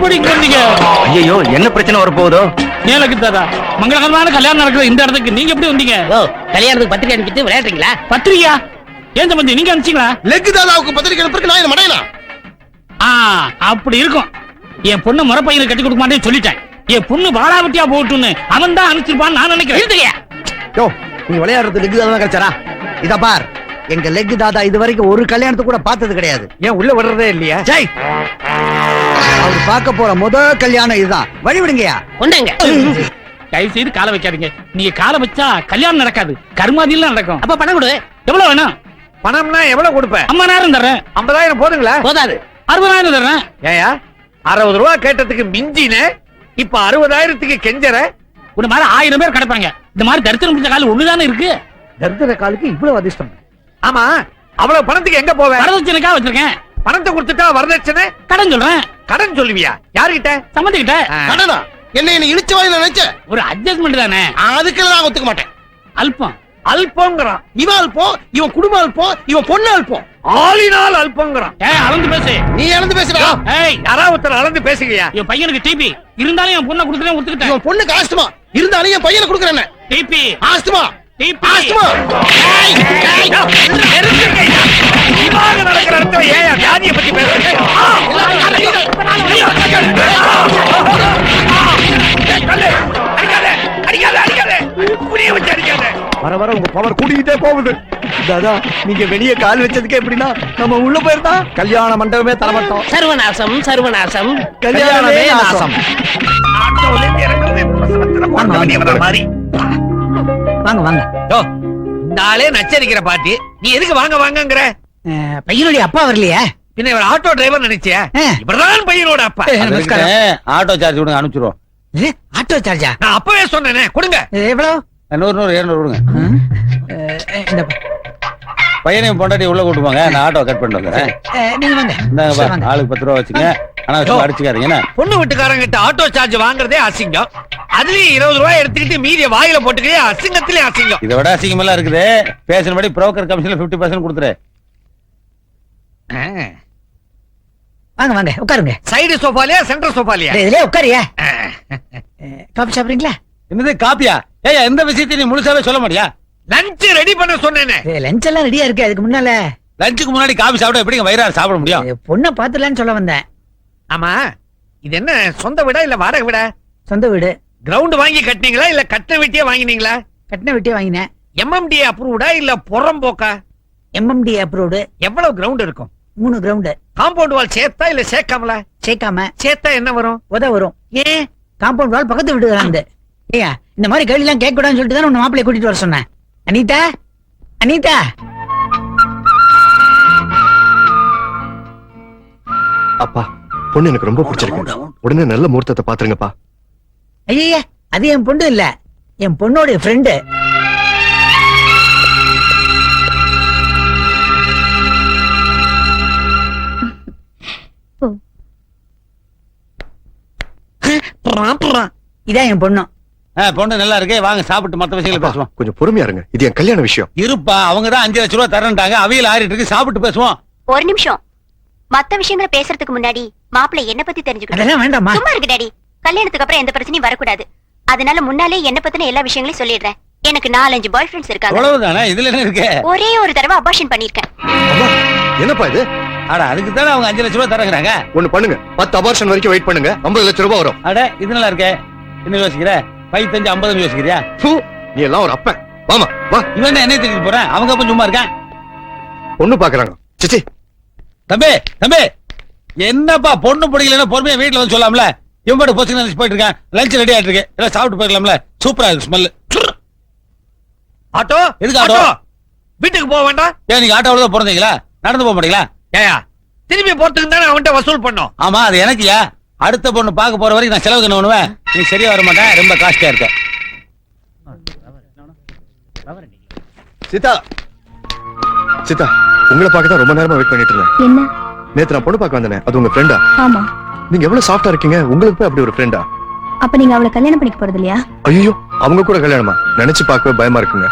எப்படி இங்க வந்தீங்க? ஐயோ என்ன பிரச்சனை வரப்போகுதோ? ஏலக்கு தாதா, மங்களகரமான கல்யாணம் நடக்குது இந்த இடத்துக்கு நீங்க எப்படி வந்தீங்க? ஓ, கல்யாணத்துக்கு பத்திரிக்கை அனுப்பிட்டு விளையாடுறீங்களா? பத்திரிக்கையா? ஏன் சம்பந்தி நீங்க அனுப்பிச்சீங்களா? லெக் தாதாவுக்கு பத்திரிக்கை அனுப்புறதுக்கு நான் என்ன மடையலாம்? அப்படி இருக்கும். என் பொண்ணு முறை பையனை கட்டி கொடுக்க மாட்டேன்னு சொல்லிட்டேன். என் பொண்ணு வாழாவட்டியா போட்டுன்னு அவன் தான் அனுப்பிச்சிருப்பான்னு நான் நினைக்கிறேன். யோ, நீ விளையாடுறது லெக் தாதா கிடைச்சாரா? இத பார், எங்க லெக் தாதா இது வரைக்கும் ஒரு கல்யாணத்துக்கு கூட பார்த்தது கிடையாது. ஏன் உள்ள வர்றதே இல்லையா? ஜெய், அவர் பார்க்க போற முதல் கல்யாணம் இதுதான். வழி விடுங்கயா. கொண்டாங்க. தயவு செய்து காலை வைக்காதீங்க. நீங்க காலை வச்சா கல்யாணம் நடக்காது, கருமாதியில நடக்கும். அப்ப பணம் கொடு. எவ்வளவு வேணும்? பணம்னா எவ்வளவு கொடுப்பேன்? 50,000 தர்றேன். 50,000 போதுங்களா? போதாது. 60,000 தர்றேன். ஏயா 60 ரூபா கேட்டதுக்கு மிஞ்சின, இப்ப 60,000க்கு கெஞ்சற? ஒரு மாதிரி 1000 பேர் கிடப்பாங்க. இந்த மாதிரி தரித்திரம் முடிச்ச காலம் ஒண்ணுதானே இருக்கு. தர்தர காலுக்கு இவ்வளவு அதிர்ஷ்டம். ஆமா, அவ்வளவு பணத்துக்கு எங்க போவேன்? வரதட்சணைக்காக வச்சிருக்கேன். பணத்தை கொடுத்துட்டா வரதட்சணை? கடன் சொல்றேன். கடன் சொல்லுவியா? யாருகிட்ட? சம்மந்திக்கிட்ட. கடனா? என்ன இழிச்ச வாயில நினைச்ச? ஒரு அட்ஜஸ்ட்மெண்ட் தானே. அதுக்கெல்லாம் நான் ஒத்துக்க மாட்டேன். அல்பம். அல்பங்கிறான். இவன் அல்பம், இவன் குடும்பம் அல்பம், இவன் பொண்ணு அல்பம். ஆளினால் அல்பங்கிறான். அளந்து பேசு. நீ இழந்து பேசுறா? ஏய், யாராவது ஒருத்தர் அளந்து பேசுங்கயா. என் பையனுக்கு டிபி இருந்தாலும் என் பொண்ணை கொடுத்துட்டேன், ஒத்துக்கிட்டேன். இவன் பொண்ணுக்கு ஆஸ்துமா இருந்தாலும் என் பையனை கொடுக்குறேன். TB asthma TB asthma. இவாக நடக்கிற இடத்துல ஏன் வியாதியை பத்தி பேசுறீங்க? வர வர உங்க பவர் கூடிக்கிட்டே போகுது. தாதா, நீங்க வெளியே கால் வச்சதுக்கு எப்படின்னா நம்ம உள்ள போயிருந்தா கல்யாண மண்டபமே தரமாட்டோம். சர்வநாசம், சர்வநாசம். கல்யாணமே நாசம். வாங்க வாங்க. இந்த ஆளே நச்சரிக்கிற பாட்டி, நீ எதுக்கு வாங்க வாங்கங்கிற? பையனுடைய அப்பா வரலையா? பின்ன இவர் ஆட்டோ டிரைவர் நினைச்சியா? இவர்தான் பையனோட அப்பா. நமஸ்காரம். ஆட்டோ சார்ஜ் கொடுங்க, அனுப்பிச்சிருவோம். ஆட்டோ சார்ஜா? நான் அப்பவே சொன்னேனே, கொடுங்க. எவ்வளவு? 100 200 கொடுங்க. இந்த பையனையும் பொண்டாட்டி உள்ள கூட்டு போங்க, நான் ஆட்டோ கட் பண்ணிட்டு வந்துடுறேன். நீங்க வாங்க. இந்தாங்க பா, ஆளுக்கு 10 ரூபா வச்சுங்க. ஆனா அடிச்சுக்காதீங்க. பொண்ணு வீட்டுக்காரங்க கிட்ட ஆட்டோ சார்ஜ் வாங்குறதே அசிங்கம். அதுலயும் 20 ரூபாய் எடுத்துக்கிட்டு மீதிய வாயில போட்டுக்கே அசிங்கத்திலே அசிங்கம். இதை விட அசிங்கம் எல்லாம் இருக்குது. பேசினபடி புரோக்கர் கமிஷன்ல 50% கொடுத்துரு. வாங்க வாங்க, உட்காருங்க. சைடு சோஃபாலியா சென்டர் சோஃபாலியா? இதுல உட்காரியா. காபி சாப்பிடுறீங்களா? என்னது காப்பியா? ஏய், எந்த விஷயத்தையும் நீ முழுசாவே சொல்ல மாட்டியா? லஞ்ச் ரெடி பண்ண சொன்னேனே. லஞ்ச் எல்லாம் ரெடியா இருக்கு. அதுக்கு முன்னால லஞ்சுக்கு முன்னாடி காபி சாப்பிட எப்படிங்க வயிறார சாப்பிட முடியும்? பொண்ணை பாத்துலான்னு சொல்ல வந்தேன். ஆமா, இது என்ன சொந்த வீடா இல்ல வாடகை வீடா? சொந்த வீடு. கிரவுண்ட் வாங்கி கட்டினீங்களா இல்ல கட்ட வெட்டியே வாங்கினீங்களா? கட்டின வெட்டியே வாங்கினேன். எம்எம்டி அப்ரூவ்டா இல்ல புறம்போக்கா? MMT approved. எவ்வளவு கிரவுண்ட் இருக்கும்? 3 கிரவுண்ட். காம்பவுண்ட் வால் சேர்த்தா இல்ல சேர்க்காமலா? சேர்க்காம. சேர்த்தா என்ன வரும்? உத வரும். ஏன்? காம்பவுண்ட் வால் பக்கத்து வீட்டுக்கு. ஏயா, இந்த மாதிரி கேள்வி எல்லாம் கேட்க கூடாதுன்னு சொல்லிட்டு தான் உன்னை மாப்பிள்ளைய கூட்டிட்டு வர சொன்னேன். அனிதா, அனிதா. அப்பா, பொண்ணு எனக்கு ரொம்ப பிடிச்சிருக்கு. உடனே நல்ல முகூர்த்தத்தை பாத்துருங்கப்பா. ஐயா, அது என் பொண்ணு இல்ல, என் பொண்ணோட ஃப்ரெண்டு. இதான் என் பொண்ணு. பொண்ணு நல்லா இருக்கு, வாங்க சாப்பிட்டு மத்த விஷயங்களை பேசுவோம். கொஞ்சம் பொறுமையா இருங்க, இது என் கல்யாண விஷயம். இருப்பா, அவங்க தான் 5 லட்சம் ரூபாய் தரேன்ட்டாங்க. அவியல் ஆறிட்டு இருக்கு, சாப்பிட்டு பேசுவோம். ஒரு நிமிஷம். மத்த விஷயங்களை பேசுறதுக்கு முன்னாடி மாப்பிள்ளை என்ன பத்தி தெரிஞ்சுக்கணும். அதெல்லாம் வேண்டாமா? சும்மா இருக்கு டாடி. கல்யாணத்துக்கு அப்புறம் எந்த பிரச்சனையும் வரக்கூடாது. அதனால முன்னாலே என்ன பத்தின எல்லா விஷயங்களையும் சொல்லிடுறேன். எனக்கு 4-5 பாய் ஃப்ரெண்ட்ஸ் இருக்காங்க. அவ்வளவுதானே, இதுல என்ன இருக்கு? ஒரே ஒரு தடவை அபார்ஷன் பண்ணிருக்கேன். என்னப்பா இது? அட, அதுக்கு தானே அவங்க 5 லட்சம் ரூபாய் தரங்குறாங்க. ஒண்ணு பண்ணுங்க, 10 அபார்ஷன் வரைக்கும் வெயிட் பண்ணுங்க, 50 லட்சம் ரூபாய் வரும். அட, இது நல்லா இருக்கே. என்ன யோசிக்கிற? 5 50 யோசிக்கிறியா? நீ எல்லாம் ஒரு அப்பன். வாமா வா. இவன் என்ன திட்டிட்டு போறேன்? அவங்க அப்ப சும்மா இருக்கான். பொண்ணு பாக்குறாங்க. சிச்சி, தம்பி தம்பி, என்னப்பா பொண்ணு பிடிக்கலன்னா பொறுமையா வீட்டுல வந்து சொல்லாம்ல. இவன் பாட்டு போச்சு போயிட்டு இருக்கான். லஞ்ச் ரெடி ஆயிட்டு இருக்கு, எல்லாம் சாப்பிட்டு போயிடலாம்ல. சூப்பரா இருக்கு ஸ்மெல். ஆட்டோ எதுக்கு ஆட்டோ? வீட்டுக்கு போக வேண்டாம்? ஏன் நீங்க ஆட்டோல தான் பிறந்தீங்களா? நடந்து போக மாட்டீங்களா? ஏயா, திரும்பி போறதுக்கு தானே அவன்கிட்ட வசூல் பண்ணோம். ஆமா, அது எனக்குயா. அடுத்த பொண்ணு பார்க்க போற வரைக்கும் நான் செலவுக்கு என்ன பண்ணுவேன்? நீ சரியா வர மாட்டேன், ரொம்ப காஸ்ட்லியா இருக்க. சீதா, சீதா, உங்களை பார்க்க தான் ரொம்ப நேரமா வெயிட் பண்ணிட்டு இருந்தேன். என்ன? நேத்து நான் பொண்ணு பார்க்க வந்தேனே, அது உங்க ஃப்ரெண்டா? ஆமா. நீங்க எவ்வளவு சாஃப்டா இருக்கீங்க, உங்களுக்கு போய் அப்படி ஒரு ஃப்ரெண்டா? அப்ப நீங்க அவளை கல்யாணம் பண்ணிக்க போறது இல்லையா? ஐயோ, அவங்க கூட கல்யாணமா? நினைச்சு பார்க்கவே பயமா இருக்குங்க.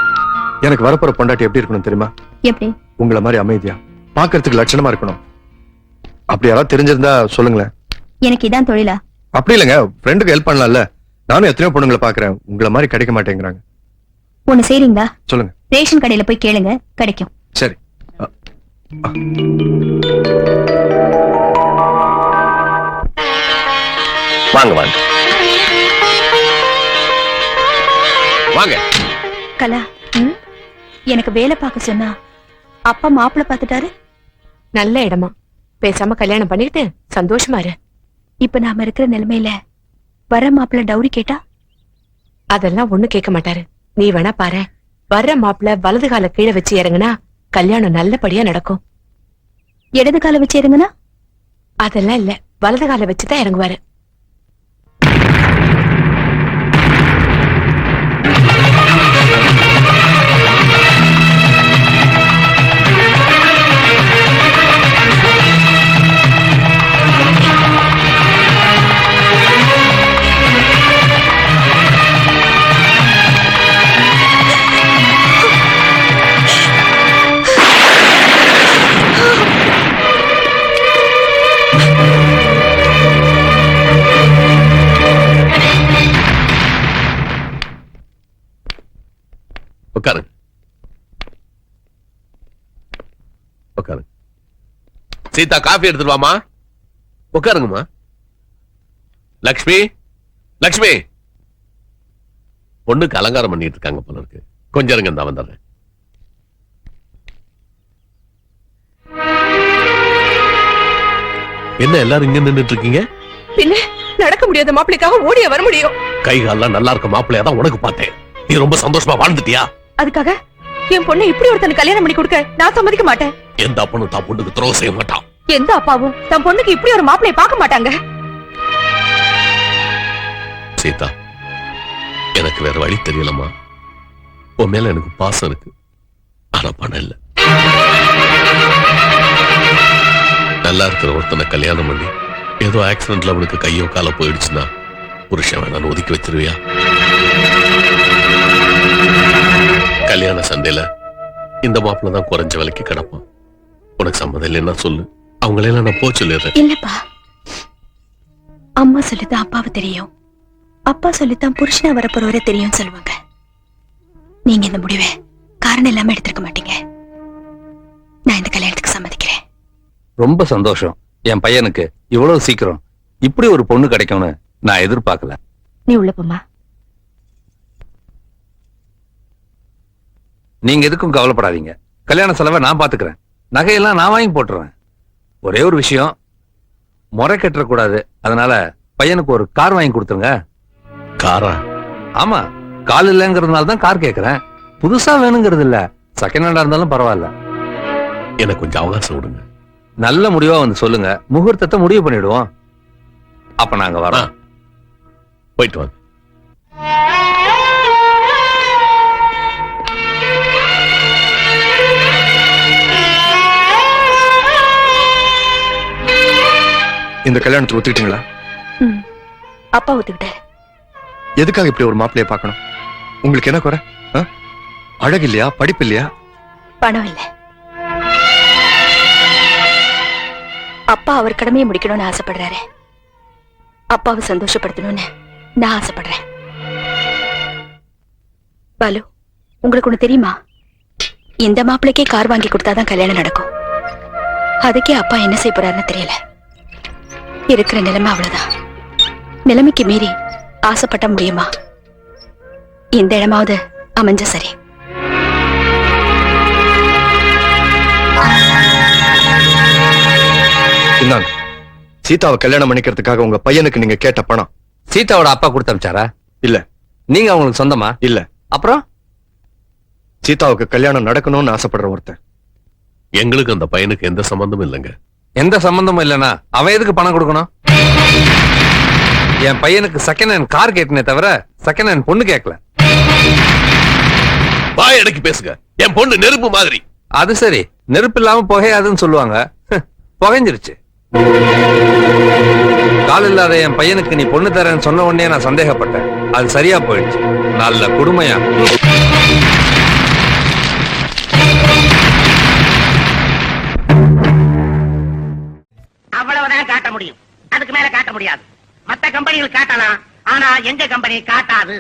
எனக்கு வரப்போற பொண்டாட்டி எப்படி இருக்கணும் தெரியுமா? எப்படி? உங்களை மாதிரி அமைதியா, பார்க்கிறதுக்கு லட்சணமா இருக்கணும். அப்படி யாராவது தெரிஞ்சிருந்தா சொல்லுங்களேன். எனக்கு இதான் தொழிலா? அப்படி இல்லைங்க, ஃப்ரெண்டுக்கு ஹெல்ப் பண்ணலாம்ல. நானும் எத்தனையோ பொண்ணுங்களை பாக்குறேன், உங்களை மாதிரி கிடைக்க மாட்டேங்கிறாங்க. ஒண்ணு செய்றீங்களா? சொல்லுங்க. ரேஷன் கடையில போய் கேளுங்க, கிடைக்கும். சரி. வாங்க வாங்க வாங்க. கலா, எனக்கு வேலை பார்க்க சொன்னா அப்பா மாப்பிள்ள பாத்துட்டாரு. நல்ல இடமா, பேசாம கல்யாணம் பண்ணிக்கிட்டு சந்தோஷமா இரு. இப்ப நாம இருக்கிற நிலைமையில வர மாப்பிள்ள டவுரி கேட்டா அதெல்லாம் ஒண்ணு கேட்க மாட்டாரு. நீ வேணா பாரு, வர்ற மாப்பிள்ள வலது கால கீழே வச்சு இறங்குனா கல்யாணம் நல்லபடியா நடக்கும். இடது கால வச்சு இறங்குனா? அதெல்லாம் இல்ல, வலது கால வச்சுதான் இறங்குவாரு. உட்காருங்க உட்காருங்க. சீதா, காஃபி எடுத்துட்டு வாமா. உட்காருங்கம்மா. லக்ஷ்மி, லக்ஷ்மி, பொண்ணுக்கு அலங்காரம் பண்ணிட்டு இருக்காங்க போல இருக்கு. கொஞ்சம் இருங்க, நான் வந்துடுறேன். என்ன எல்லாரும் இங்க நின்னுட்டு இருக்கீங்க? பின்ன நடக்க முடியாத மாப்பிள்ளைக்காக ஓடிய வர முடியும். கை கால்லாம் நல்லா இருக்க மாப்பிள்ளையா தான் உனக்கு பார்த்தேன். நீ ரொம்ப சந்தோஷமா வாழ்ந்துட்டியா? அதுக்காக என் பொண்ணை இப்படி ஒருத்தனுக்கு கல்யாணம் பண்ணி கொடுக்க நான் சம்மதிக்க மாட்டேன். எந்த அப்பனும் தான் பொண்ணுக்கு துரோகம் செய்ய மாட்டான். எந்த அப்பாவும் தன் பொண்ணுக்கு இப்படி ஒரு மாப்பிள்ளைய பார்க்க மாட்டாங்க. சீதா, எனக்கு வேற வழி தெரியலம்மா. உன் மேல எனக்கு பாசம் இருக்கு, ஆனா பணம் இல்ல. நல்லா இருக்கிற ஒருத்தனை கல்யாணம் பண்ணி ஏதோ ஆக்சிடென்ட்ல அவனுக்கு கையோ கால போயிடுச்சுன்னா புருஷன் வேணான்னு ஒதுக்கி வச்சிருவியா? கல்யாண சந்தையில இந்த மாப்பிள்ள தான் குறைஞ்ச விலைக்கு கிடப்பான். உனக்கு சம்மதம் இல்லைன்னா சொல்லு, அவங்களெல்லாம் நான் போக சொல்லிடுறேன். இல்லப்பா, அம்மா சொல்லித்தான் அப்பாவை தெரியும், அப்பா சொல்லித்தான் புருஷனா வரப்போறவரை தெரியும் சொல்லுவாங்க. நீங்க இந்த முடிவை காரணம் இல்லாம எடுத்திருக்க மாட்டீங்க. நான் இந்த கல்யாணத்துக்கு சம்மதிக்கிறேன். ரொம்ப சந்தோஷம். என் பையனுக்கு இவ்வளவு சீக்கிரம் இப்படி ஒரு பொண்ணு கிடைக்கும்னு நான் எதிர்பார்க்கல. நீ உள்ள போமா. நீங்க எதுக்கும் கவலைப்படாதீங்க. கல்யாண செலவை நான் பாத்துக்கிறேன். நகையெல்லாம் நான் வாங்கி போட்டுறேன். ஒரே ஒரு விஷயம், முறை கட்ட கூடாது. அதனால பையனுக்கு ஒரு கார் வாங்கி கொடுத்துருங்க. காரா? ஆமா, கால் இல்லைங்கிறதுனால தான் கார் கேட்கிறேன். புதுசா வேணுங்கிறது இல்ல, செகண்ட் ஹேண்டா இருந்தாலும் பரவாயில்ல. எனக்கு கொஞ்சம் அவகாசம் விடுங்க. நல்ல முடிவா வந்து சொல்லுங்க, முகூர்த்தத்தை முடிவு பண்ணிடுவோம். அப்ப நாங்க வரோம். போயிட்டு வாங்க. இந்த கல்யாணத்துக்கு ஒத்துக்கிட்டீங்களா? அப்பா ஒத்துக்கிட்டாரு. எதுக்காக இப்படி ஒரு மாப்பிள்ளைய பார்க்கணும்? உங்களுக்கு என்ன குறை? அழகு இல்லையா, படிப்பு இல்லையா? பணம் இல்ல. அப்பா அவர் கடமையை முடிக்கணும்னு ஆசைப்படுறாரு. அப்பாவை சந்தோஷப்படுத்தணும்னு நான் ஆசைப்படுறேன். பாலு, உங்களுக்கு ஒண்ணு தெரியுமா? இந்த மாப்பிள்ளைக்கே கார் வாங்கி கொடுத்தாதான் கல்யாணம் நடக்கும். அதுக்கே அப்பா என்ன செய்ய போறாருன்னு தெரியல. இருக்கிற நிலைமை அவ்வளவுதான். நிலைமைக்கு மீறி ஆசைப்பட்ட முடியுமா? இந்த இடமாவது அமைஞ்ச சரி. இந்தாங்க, சீதாவை கல்யாணம் பண்ணிக்கிறதுக்காக உங்க பையனுக்கு நீங்க கேட்ட பணம். சீதாவோட அப்பா கொடுத்து அனுப்பிச்சாரா? இல்ல. நீங்க அவங்களுக்கு சொந்தமா? இல்ல. அப்புறம் சீதாவுக்கு கல்யாணம் நடக்கணும்னு ஆசைப்படுற ஒருத்தன். எங்களுக்கு அந்த பையனுக்கு எந்த சம்பந்தமும் இல்லைங்க. எந்த சம்பந்தமும் இல்லைன்னா அவன் எதுக்கு பணம் கொடுக்கணும்? என் பையனுக்கு செகண்ட் ஹேண்ட் கார் கேட்டனே தவிர செகண்ட் ஹேண்ட் பொண்ணு கேட்கல. வாய் அடக்கி பேசுங்க. என் பொண்ணு நெருப்பு மாதிரி. அது சரி, நெருப்பு இல்லாம புகையாதுன்னு சொல்லுவாங்க. புகைஞ்சிருச்சு. கால் இல்லாத என் பையனுக்கு நீ பொண்ணு தரேன்னு சொன்ன உடனே நான் சந்தேகப்பட்டேன். அது சரியா போயிடுச்சு. நல்ல கொடுமையா. அவ்வளவுதான் காட்ட முடியும், அதுக்கு மேல காட்ட முடியாது. கம்பெனிகள் காட்டலாம், ஆனா எங்க கம்பெனி காட்டாது.